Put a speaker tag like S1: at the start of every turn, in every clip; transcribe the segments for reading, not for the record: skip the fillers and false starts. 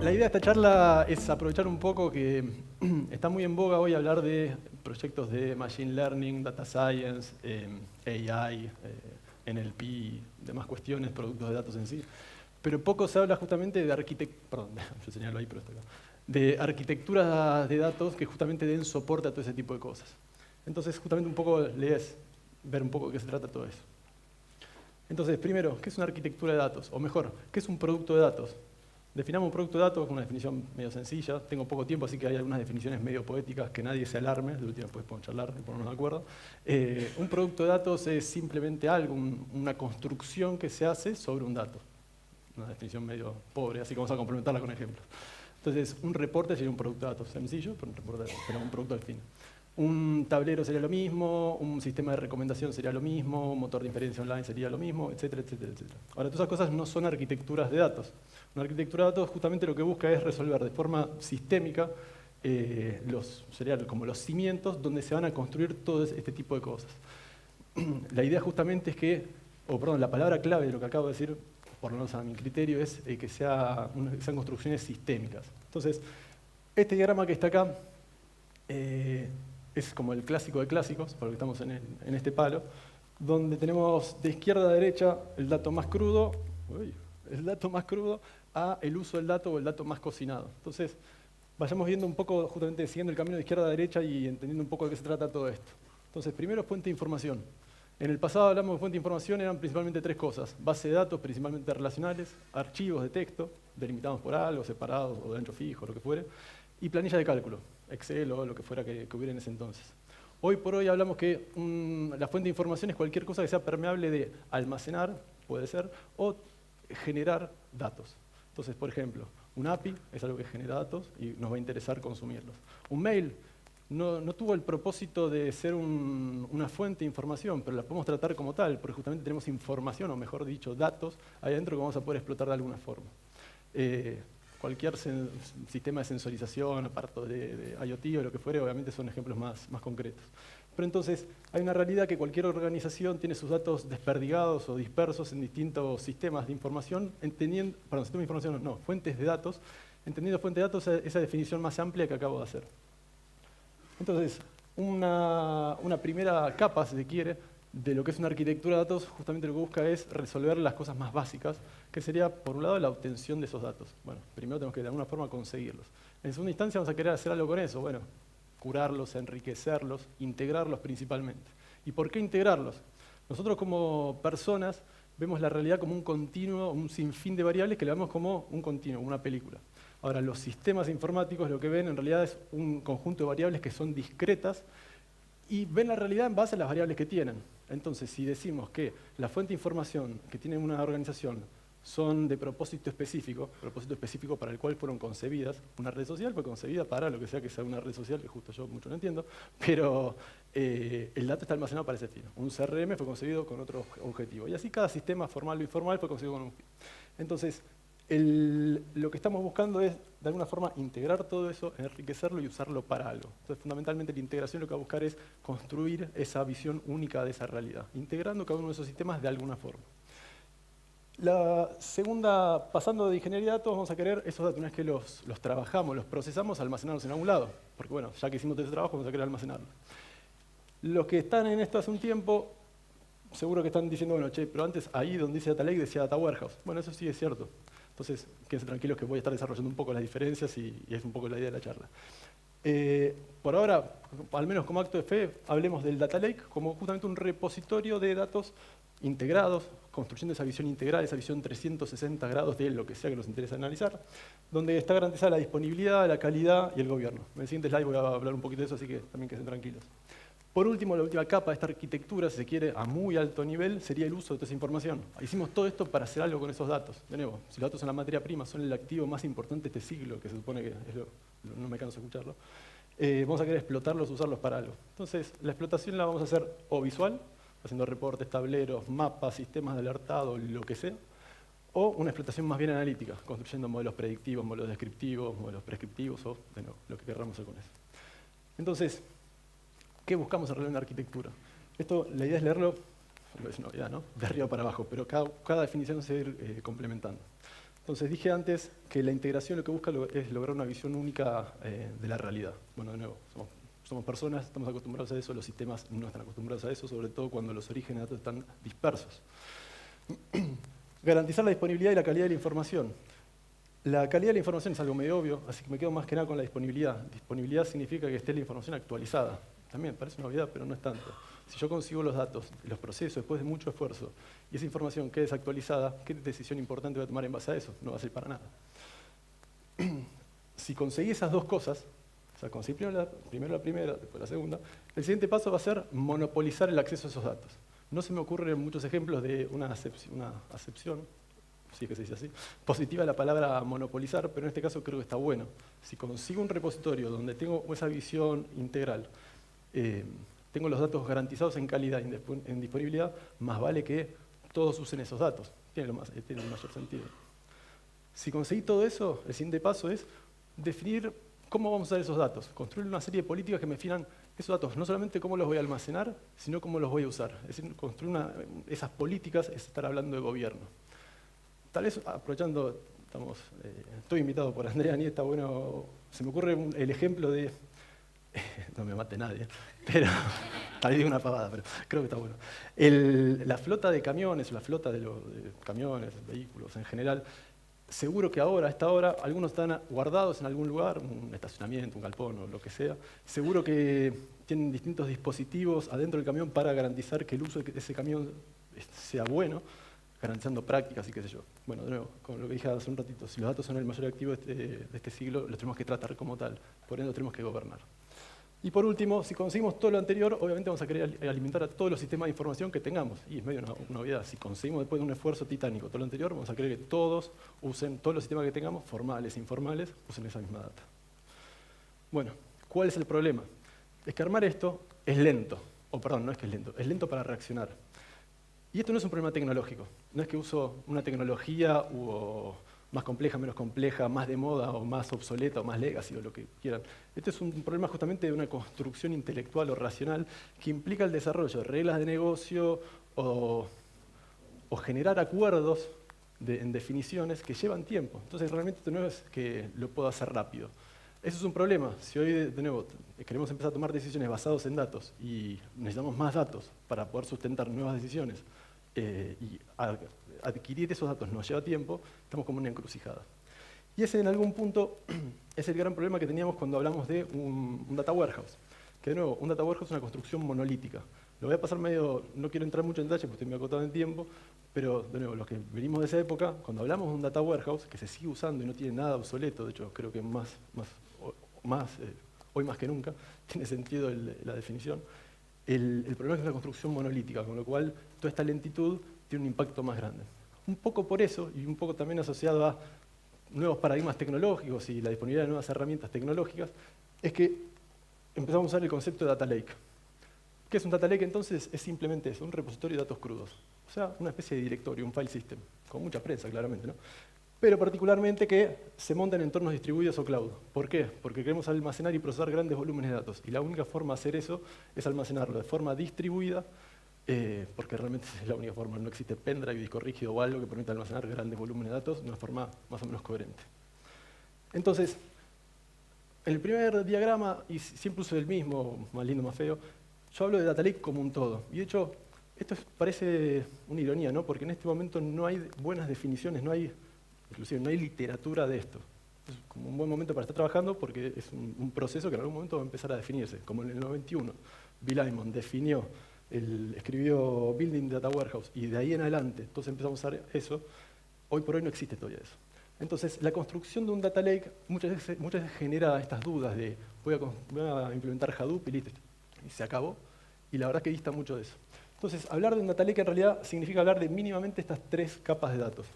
S1: La idea de esta charla es aprovechar un poco que está muy en boga hoy hablar de proyectos de Machine Learning, Data Science, AI, NLP, demás cuestiones, productos de datos en sí. Pero poco se habla justamente de yo señalo ahí, pero estoy acá. De arquitecturas de datos que justamente den soporte a todo ese tipo de cosas. Entonces, justamente un poco la idea es ver un poco de qué se trata todo eso. Entonces, primero, ¿qué es una arquitectura de datos? O mejor, ¿qué es un producto de datos? Definamos un producto de datos con una definición medio sencilla. Tengo poco tiempo, así que hay algunas definiciones medio poéticas que nadie se alarme. De última, después podemos charlar y ponernos de acuerdo. Un producto de datos es simplemente algo, una construcción que se hace sobre un dato. Una definición medio pobre, así que vamos a complementarla con ejemplos. Entonces, un reporte sería un producto de datos sencillo, pero un producto al fin. Un tablero sería lo mismo, un sistema de recomendación sería lo mismo, un motor de inferencia online sería lo mismo, etcétera, etcétera, etcétera. Ahora, todas esas cosas no son arquitecturas de datos. Una arquitectura de datos justamente lo que busca es resolver de forma sistémica serían como los cimientos donde se van a construir todo este tipo de cosas. La idea justamente es que, la palabra clave de lo que acabo de decir, por lo menos a mi criterio, es que sean construcciones sistémicas. Entonces, este diagrama que está acá es como el clásico de clásicos, porque estamos en este palo, donde tenemos de izquierda a derecha el dato más crudo, a el uso del dato o el dato más cocinado. Entonces, vayamos viendo un poco, justamente siguiendo el camino de izquierda a derecha y entendiendo un poco de qué se trata todo esto. Entonces, primero, fuente de información. En el pasado hablamos de fuente de información, eran principalmente tres cosas. Base de datos, principalmente relacionales, archivos de texto, delimitados por algo, separados o de ancho fijo, lo que fuere, y planilla de cálculo, Excel o lo que fuera que hubiera en ese entonces. Hoy por hoy hablamos que la fuente de información es cualquier cosa que sea permeable de almacenar, puede ser, o generar datos. Entonces, por ejemplo, un API es algo que genera datos y nos va a interesar consumirlos. Un mail no tuvo el propósito de ser una fuente de información, pero la podemos tratar como tal, porque justamente tenemos información, o mejor dicho, datos, ahí adentro que vamos a poder explotar de alguna forma. Cualquier sistema de sensorización, aparte de IoT o lo que fuere, obviamente son ejemplos más concretos. Pero entonces, hay una realidad que cualquier organización tiene sus datos desperdigados o dispersos en distintos sistemas de información, fuentes de datos, entendiendo fuente de datos esa definición más amplia que acabo de hacer. Entonces, una primera capa, si se quiere, de lo que es una arquitectura de datos, justamente lo que busca es resolver las cosas más básicas, que sería, por un lado, la obtención de esos datos. Bueno, primero tenemos que de alguna forma conseguirlos. En segunda instancia vamos a querer hacer algo con eso, bueno, curarlos, enriquecerlos, integrarlos principalmente. ¿Y por qué integrarlos? Nosotros como personas vemos la realidad como un continuo, un sinfín de variables que le vemos como un continuo, una película. Ahora, los sistemas informáticos lo que ven en realidad es un conjunto de variables que son discretas y ven la realidad en base a las variables que tienen. Entonces, si decimos que la fuente de información que tiene una organización son de propósito específico para el cual fueron concebidas, una red social fue concebida para lo que sea una red social, que justo yo mucho no entiendo, pero el dato está almacenado para ese fin. Un CRM fue concebido con otro objetivo. Y así cada sistema formal o informal fue concebido con un fin. Entonces, lo que estamos buscando es, de alguna forma, integrar todo eso, enriquecerlo y usarlo para algo. Entonces, fundamentalmente, la integración lo que va a buscar es construir esa visión única de esa realidad, integrando cada uno de esos sistemas de alguna forma. La segunda, pasando de ingeniería de datos, vamos a querer esos datos, una vez que los trabajamos, los procesamos, almacenarlos en algún lado. Porque, bueno, ya que hicimos todo ese trabajo, vamos a querer almacenarlos. Los que están en esto hace un tiempo, seguro que están diciendo, bueno, che, pero antes ahí donde dice Data Lake decía Data Warehouse. Bueno, eso sí es cierto. Entonces, quédense tranquilos que voy a estar desarrollando un poco las diferencias y es un poco la idea de la charla. Por ahora, al menos como acto de fe, hablemos del Data Lake como justamente un repositorio de datos integrados, construyendo esa visión integral, esa visión 360 grados de lo que sea que nos interese analizar, donde está garantizada la disponibilidad, la calidad y el gobierno. En el siguiente slide voy a hablar un poquito de eso, así que también queden tranquilos. Por último, la última capa de esta arquitectura, si se quiere, a muy alto nivel, sería el uso de toda esa información. Hicimos todo esto para hacer algo con esos datos. De nuevo, si los datos son la materia prima, son el activo más importante de este siglo, que se supone que es no me canso de escucharlo, vamos a querer explotarlos, usarlos para algo. Entonces, la explotación la vamos a hacer o visual, haciendo reportes, tableros, mapas, sistemas de alertado, lo que sea, o una explotación más bien analítica, construyendo modelos predictivos, modelos descriptivos, modelos prescriptivos, o de nuevo, lo que queramos hacer con eso. Entonces, ¿qué buscamos en realidad en la arquitectura? Esto, la idea es leerlo, es una idea, ¿no? De arriba para abajo, pero cada definición se va a ir complementando. Entonces dije antes que la integración lo que busca es lograr una visión única de la realidad. Bueno, de nuevo, somos personas, estamos acostumbrados a eso, los sistemas no están acostumbrados a eso, sobre todo cuando los orígenes de datos están dispersos. Garantizar la disponibilidad y la calidad de la información. La calidad de la información es algo medio obvio, así que me quedo más que nada con la disponibilidad. Disponibilidad significa que esté la información actualizada. También parece una obviedad, pero no es tanto. Si yo consigo los datos, los procesos después de mucho esfuerzo, y esa información queda desactualizada, ¿qué decisión importante voy a tomar en base a eso? No va a ser para nada. Si conseguí esas dos cosas, o sea, conseguí primero la primera, después la segunda, el siguiente paso va a ser monopolizar el acceso a esos datos. No se me ocurren muchos ejemplos de una acepción, sí que se dice así, positiva de la palabra monopolizar, pero en este caso creo que está bueno. Si consigo un repositorio donde tengo esa visión integral, tengo los datos garantizados en calidad y en disponibilidad, más vale que todos usen esos datos. Tiene el mayor sentido. Si conseguí todo eso, el siguiente paso es definir cómo vamos a usar esos datos. Construir una serie de políticas que me definan esos datos, no solamente cómo los voy a almacenar, sino cómo los voy a usar. Es decir, construir esas políticas es estar hablando de gobierno. Tal vez aprovechando, estoy invitado por Andrea Nieta, bueno, se me ocurre el ejemplo de, no me mate nadie, pero tal vez digo una pavada, pero creo que está bueno. La flota de camiones, la flota de camiones, vehículos en general, seguro que ahora, a esta hora, algunos están guardados en algún lugar, un estacionamiento, un galpón o lo que sea. Seguro que tienen distintos dispositivos adentro del camión para garantizar que el uso de ese camión sea bueno, garantizando prácticas y qué sé yo. Bueno, de nuevo, como lo que dije hace un ratito, si los datos son el mayor activo de este siglo, los tenemos que tratar como tal, por ende los tenemos que gobernar. Y por último, si conseguimos todo lo anterior, obviamente vamos a querer alimentar a todos los sistemas de información que tengamos. Y es medio una obviedad. Si conseguimos después de un esfuerzo titánico todo lo anterior, vamos a querer que todos usen, todos los sistemas que tengamos, formales e informales, usen esa misma data. Bueno, ¿cuál es el problema? Es que armar esto es lento. O perdón, no es que es lento para reaccionar. Y esto no es un problema tecnológico. No es que uso una tecnología más compleja, menos compleja, más de moda o más obsoleta o más legacy o lo que quieran. Este es un problema justamente de una construcción intelectual o racional que implica el desarrollo de reglas de negocio o generar acuerdos en definiciones que llevan tiempo. Entonces realmente esto no es que lo puedo hacer rápido. Eso es un problema. Si hoy, de nuevo, queremos empezar a tomar decisiones basadas en datos y necesitamos más datos para poder sustentar nuevas decisiones, y adquirir esos datos nos lleva tiempo, estamos como en una encrucijada. Y ese en algún punto es el gran problema que teníamos cuando hablamos de un data warehouse. Que de nuevo, un data warehouse es una construcción monolítica. Lo voy a pasar medio, no quiero entrar mucho en detalle porque estoy muy acotado en tiempo, pero de nuevo, los que venimos de esa época, cuando hablamos de un data warehouse, que se sigue usando y no tiene nada obsoleto, de hecho creo que hoy más que nunca, tiene sentido la definición, el problema es que es una construcción monolítica, con lo cual toda esta lentitud tiene un impacto más grande. Un poco por eso, y un poco también asociado a nuevos paradigmas tecnológicos y la disponibilidad de nuevas herramientas tecnológicas, es que empezamos a usar el concepto de data lake. ¿Qué es un data lake entonces? Es simplemente eso, un repositorio de datos crudos. O sea, una especie de directorio, un file system, con mucha prensa claramente, ¿no? Pero particularmente que se monta en entornos distribuidos o cloud. ¿Por qué? Porque queremos almacenar y procesar grandes volúmenes de datos. Y la única forma de hacer eso es almacenarlo de forma distribuida, porque realmente es la única forma. No existe pendrive, disco rígido o algo que permita almacenar grandes volúmenes de datos de una forma más o menos coherente. Entonces, en el primer diagrama, y siempre uso el mismo, más lindo, más feo, yo hablo de data lake como un todo. Y de hecho, esto parece una ironía, ¿no? Porque en este momento no hay buenas definiciones, inclusive no hay literatura de esto. Es como un buen momento para estar trabajando porque es un proceso que en algún momento va a empezar a definirse. Como en el 91, Bill Aymond escribió Building Data Warehouse y de ahí en adelante, entonces empezamos a usar eso. Hoy por hoy no existe todavía eso. Entonces, la construcción de un data lake muchas veces genera estas dudas de voy a implementar Hadoop y listo, y se acabó. Y la verdad que dista mucho de eso. Entonces, hablar de un data lake en realidad significa hablar de mínimamente estas tres capas de datos.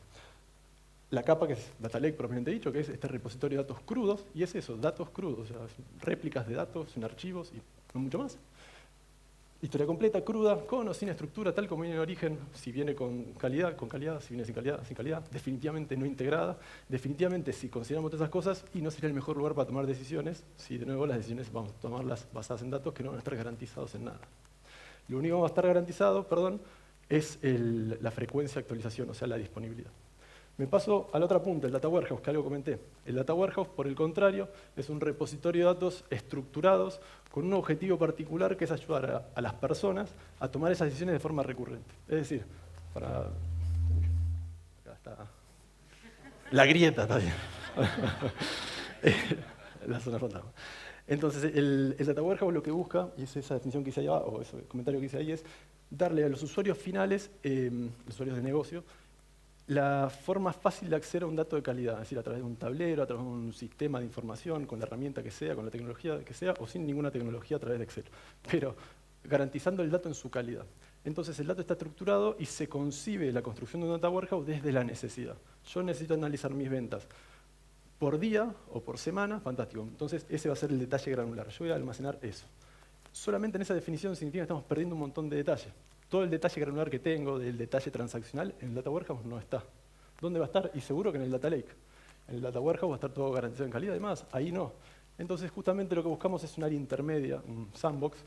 S1: La capa que es data lake propiamente dicho, que es este repositorio de datos crudos, y es eso, datos crudos, o sea, réplicas de datos en archivos y no mucho más. Historia completa, cruda, con o sin estructura, tal como viene en origen, si viene con calidad, si viene sin calidad, definitivamente no integrada, definitivamente si consideramos todas esas cosas, y no sería el mejor lugar para tomar decisiones, si de nuevo las decisiones vamos a tomarlas basadas en datos que no van a estar garantizados en nada. Lo único que va a estar garantizado, es la frecuencia de actualización, o sea, la disponibilidad. Me paso a la otra punta, el Data Warehouse, que algo comenté. El Data Warehouse, por el contrario, es un repositorio de datos estructurados con un objetivo particular que es ayudar a las personas a tomar esas decisiones de forma recurrente. Es decir, para... Acá está la grieta también. La zona fantasma. Entonces, el Data Warehouse lo que busca, y es esa definición que hice ahí, o ese comentario que hice ahí, es darle a los usuarios finales, los usuarios de negocio, la forma fácil de acceder a un dato de calidad, es decir, a través de un tablero, a través de un sistema de información, con la herramienta que sea, con la tecnología que sea, o sin ninguna tecnología a través de Excel, pero garantizando el dato en su calidad. Entonces, el dato está estructurado y se concibe la construcción de un Data Warehouse desde la necesidad. Yo necesito analizar mis ventas por día o por semana, fantástico. Entonces, ese va a ser el detalle granular. Yo voy a almacenar eso. Solamente en esa definición significa que estamos perdiendo un montón de detalles. Todo el detalle granular que tengo del detalle transaccional en el Data Warehouse no está. ¿Dónde va a estar? Y seguro que en el Data Lake. En el Data Warehouse va a estar todo garantizado en calidad, además, ahí no. Entonces, justamente lo que buscamos es un área intermedia, un sandbox,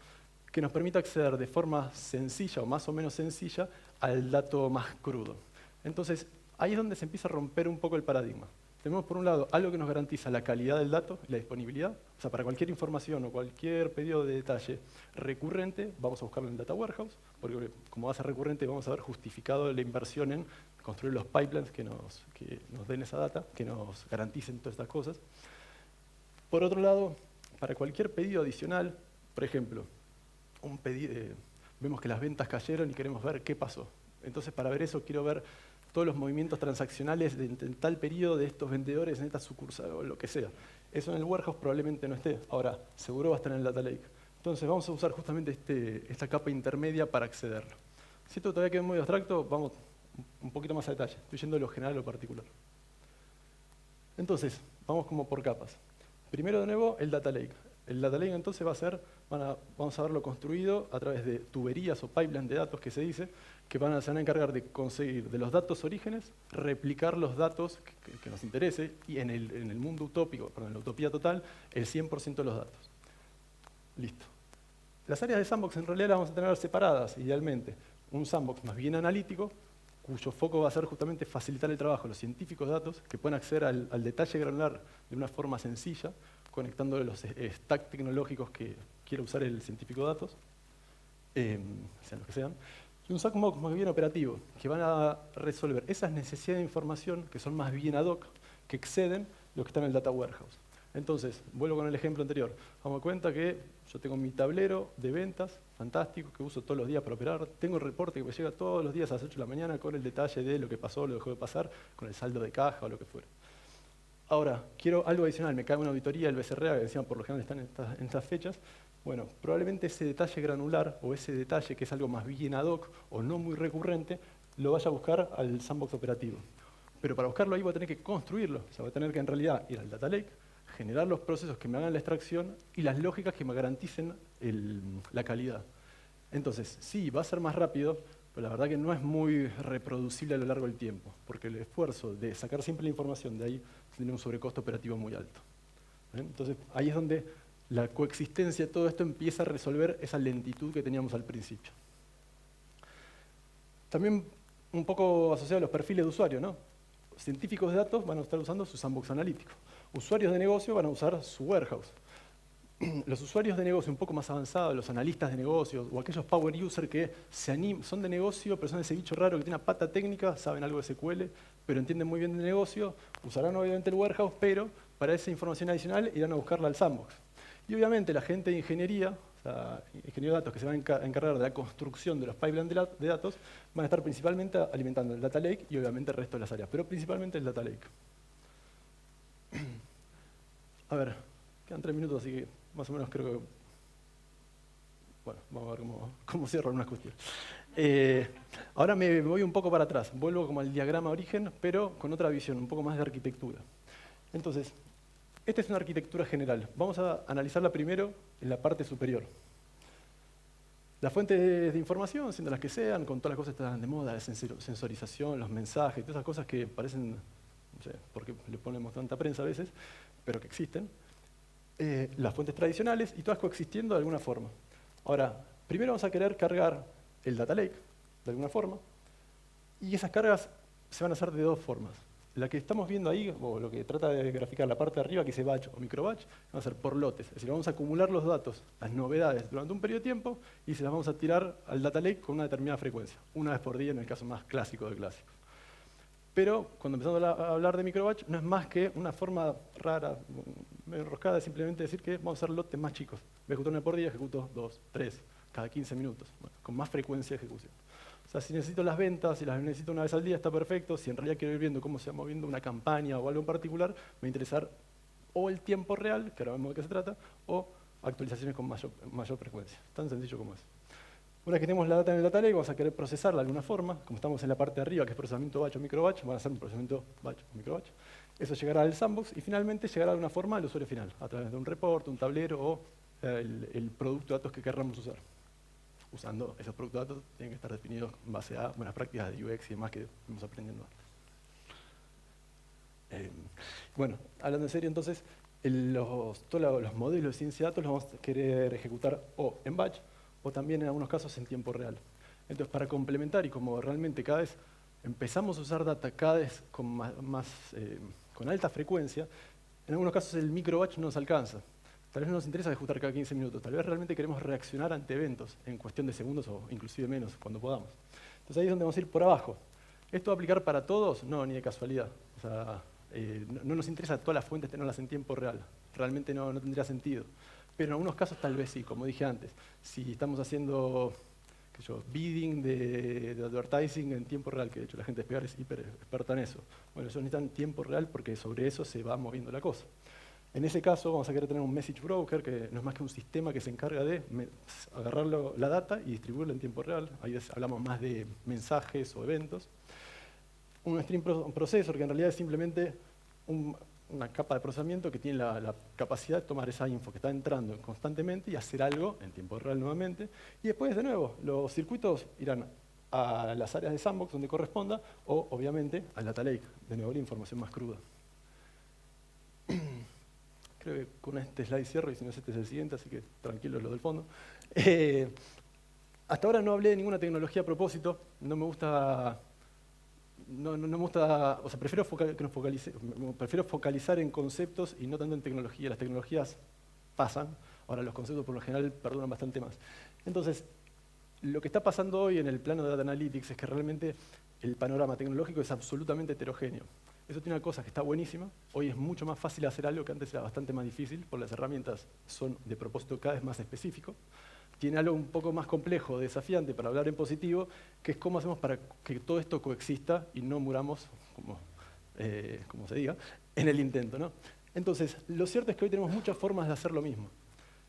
S1: que nos permita acceder de forma sencilla o más o menos sencilla al dato más crudo. Entonces, ahí es donde se empieza a romper un poco el paradigma. Tenemos por un lado algo que nos garantiza la calidad del dato y la disponibilidad. O sea, para cualquier información o cualquier pedido de detalle recurrente, vamos a buscarlo en el Data Warehouse, porque como va a ser recurrente, vamos a haber justificado la inversión en construir los pipelines que nos den esa data, que nos garanticen todas estas cosas. Por otro lado, para cualquier pedido adicional, por ejemplo, un pedido, vemos que las ventas cayeron y queremos ver qué pasó. Entonces, para ver eso, quiero ver todos los movimientos transaccionales en tal periodo de estos vendedores en esta sucursal o lo que sea. Eso en el warehouse probablemente no esté. Ahora, seguro va a estar en el Data Lake. Entonces vamos a usar justamente esta capa intermedia para accederlo. Si esto todavía queda muy abstracto, vamos un poquito más a detalle. Estoy yendo de lo general a lo particular. Entonces, vamos como por capas. Primero de nuevo, el Data Lake. El Data Lake entonces va a ser, vamos a verlo construido a través de tuberías o pipelines de datos que se dice, que se van a encargar de conseguir de los datos orígenes, replicar los datos que nos interese y en el mundo utópico, perdón, en la utopía total, el 100% de los datos. Listo. Las áreas de sandbox en realidad las vamos a tener separadas, idealmente. Un sandbox más bien analítico, cuyo foco va a ser justamente facilitar el trabajo a los científicos de datos, que puedan acceder al detalle granular de una forma sencilla, conectándole los stacks tecnológicos que quiera usar el científico de datos, sean los que sean, y un sandbox más bien operativo, que van a resolver esas necesidades de información que son más bien ad hoc, que exceden lo que está en el Data Warehouse. Entonces, vuelvo con el ejemplo anterior. Vamos a cuenta que yo tengo mi tablero de ventas, fantástico, que uso todos los días para operar. Tengo el reporte que me llega todos los días a las 8 de la mañana con el detalle de lo que pasó, lo que dejó de pasar, con el saldo de caja o lo que fuera. Ahora, quiero algo adicional, me cae una auditoría del BCRA, que decían por lo general están en estas fechas. Bueno, probablemente ese detalle granular o ese detalle que es algo más bien ad hoc o no muy recurrente, lo vaya a buscar al sandbox operativo. Pero para buscarlo ahí voy a tener que construirlo, o sea, voy a tener que en realidad ir al Data Lake, generar los procesos que me hagan la extracción y las lógicas que me garanticen la calidad. Entonces, sí, va a ser más rápido, pero la verdad que no es muy reproducible a lo largo del tiempo, porque el esfuerzo de sacar siempre la información de ahí tiene un sobrecosto operativo muy alto. Entonces, ahí es donde la coexistencia de todo esto empieza a resolver esa lentitud que teníamos al principio. También un poco asociado a los perfiles de usuario, ¿no? Científicos de datos van a estar usando su sandbox analítico. Usuarios de negocio van a usar su warehouse. Los usuarios de negocio un poco más avanzados, los analistas de negocios o aquellos power users que son de negocio, pero son ese bicho raro que tiene una pata técnica, saben algo de SQL, pero entienden muy bien de negocio, usarán obviamente el warehouse, pero para esa información adicional irán a buscarla al sandbox. Y obviamente la gente de ingeniería, o sea, ingenieros de datos que se van a encargar de la construcción de los pipelines de datos, van a estar principalmente alimentando el Data Lake y obviamente el resto de las áreas, pero principalmente el Data Lake. A ver, quedan 3 minutos, así que más o menos creo que... Bueno, vamos a ver cómo cierro algunas cuestiones. Ahora me voy un poco para atrás, vuelvo como al diagrama origen, pero con otra visión, un poco más de arquitectura. Entonces, esta es una arquitectura general. Vamos a analizarla primero en la parte superior. Las fuentes de información, siendo las que sean, con todas las cosas que están de moda, la sensorización, los mensajes, todas esas cosas que parecen, no sé por qué le ponemos tanta prensa a veces, pero que existen. Las fuentes tradicionales y todas coexistiendo de alguna forma. Ahora, primero vamos a querer cargar el Data Lake, de alguna forma, y esas cargas se van a hacer de dos formas. La que estamos viendo ahí, o lo que trata de graficar la parte de arriba, que dice batch o microbatch, va a ser por lotes. Es decir, vamos a acumular los datos, las novedades, durante un periodo de tiempo y se las vamos a tirar al data lake con una determinada frecuencia. Una vez por día en el caso más clásico de clásicos. Pero cuando empezamos a hablar de microbatch, no es más que una forma rara, medio enroscada, de simplemente decir que vamos a hacer lotes más chicos. En vez de ejecutar una por día, ejecuto 2, 3, cada 15 minutos, bueno, con más frecuencia de ejecución. O sea, si necesito las ventas, si las necesito una vez al día, está perfecto. Si en realidad quiero ir viendo cómo se va moviendo una campaña o algo en particular, me va a interesar o el tiempo real, que ahora vemos de qué se trata, o actualizaciones con mayor frecuencia. Tan sencillo como es. Una vez que tenemos la data en el data lake, vamos a querer procesarla de alguna forma. Como estamos en la parte de arriba, que es procesamiento batch o microbatch, van a hacer un procesamiento batch o microbatch. Eso llegará al sandbox y finalmente llegará de una forma al usuario final, a través de un report, un tablero o el producto de datos que querramos usar. Usando esos productos de datos, tienen que estar definidos en base a buenas prácticas de UX y demás que estamos aprendiendo antes. Bueno, hablando en serio, entonces, todos los modelos de ciencia de datos los vamos a querer ejecutar o en batch o también en algunos casos en tiempo real. Entonces, para complementar y como realmente cada vez empezamos a usar data cada vez con alta frecuencia, en algunos casos el microbatch no nos alcanza. Tal vez no nos interesa ejecutar cada 15 minutos, tal vez realmente queremos reaccionar ante eventos en cuestión de segundos o inclusive menos, cuando podamos. Entonces ahí es donde vamos a ir por abajo. ¿Esto va a aplicar para todos? No, ni de casualidad. O sea, no nos interesa todas las fuentes tenerlas en tiempo real. Realmente no tendría sentido. Pero en algunos casos tal vez sí, como dije antes. Si estamos haciendo bidding de advertising en tiempo real, que de hecho la gente de Despegar es hiper experta en eso. Bueno, ellos necesitan tiempo real porque sobre eso se va moviendo la cosa. En ese caso vamos a querer tener un message broker, que no es más que un sistema que se encarga de agarrar la data y distribuirla en tiempo real. Ahí hablamos más de mensajes o eventos. Un stream processor, que en realidad es simplemente una capa de procesamiento que tiene la capacidad de tomar esa info que está entrando constantemente y hacer algo en tiempo real nuevamente. Y después, de nuevo, los circuitos irán a las áreas de sandbox donde corresponda o, obviamente, al data lake. De nuevo, la información más cruda. Creo que con este slide cierro y si no, este es el siguiente, así que tranquilos los del fondo. Hasta ahora no hablé de ninguna tecnología a propósito. No me gusta, o sea, prefiero focalizar en conceptos y no tanto en tecnología. Las tecnologías pasan, ahora los conceptos por lo general perduran bastante más. Entonces, lo que está pasando hoy en el plano de Data Analytics es que realmente el panorama tecnológico es absolutamente heterogéneo. Eso tiene una cosa que está buenísima. Hoy es mucho más fácil hacer algo que antes era bastante más difícil, porque las herramientas son de propósito cada vez más específico. Tiene algo un poco más complejo, desafiante, para hablar en positivo, que es cómo hacemos para que todo esto coexista y no muramos, como se diga, en el intento, ¿no? Entonces, lo cierto es que hoy tenemos muchas formas de hacer lo mismo.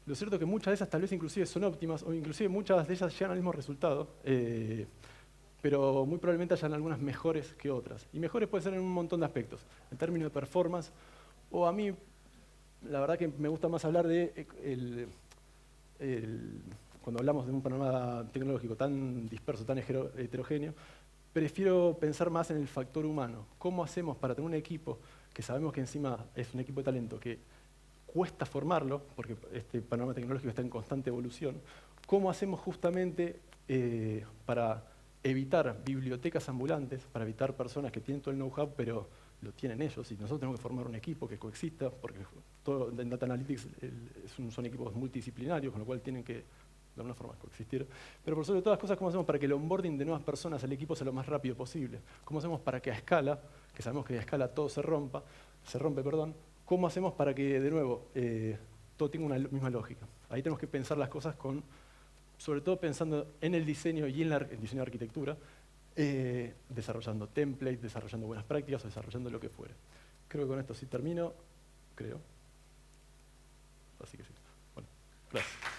S1: Lo cierto es que muchas de esas tal vez inclusive son óptimas, o inclusive muchas de ellas llegan al mismo resultado, pero muy probablemente hayan algunas mejores que otras. Y mejores puede ser en un montón de aspectos, en términos de performance, o a mí, la verdad que me gusta más hablar de cuando hablamos de un panorama tecnológico tan disperso, tan heterogéneo, prefiero pensar más en el factor humano. ¿Cómo hacemos para tener un equipo que sabemos que encima es un equipo de talento que cuesta formarlo, porque este panorama tecnológico está en constante evolución? ¿Cómo hacemos justamente para evitar bibliotecas ambulantes, para evitar personas que tienen todo el know-how, pero lo tienen ellos, y nosotros tenemos que formar un equipo que coexista, porque todo en Data Analytics son equipos multidisciplinarios, con lo cual tienen que, de alguna forma, coexistir. Pero por sobre todas las cosas, ¿cómo hacemos para que el onboarding de nuevas personas al equipo sea lo más rápido posible? ¿Cómo hacemos para que a escala, que sabemos que a escala todo se rompe, cómo hacemos para que, de nuevo, todo tenga una misma lógica? Ahí tenemos que pensar las cosas sobre todo pensando en el diseño y en el diseño de arquitectura, desarrollando templates, desarrollando buenas prácticas o desarrollando lo que fuere. Creo que con esto sí termino, creo. Así que sí. Bueno, gracias.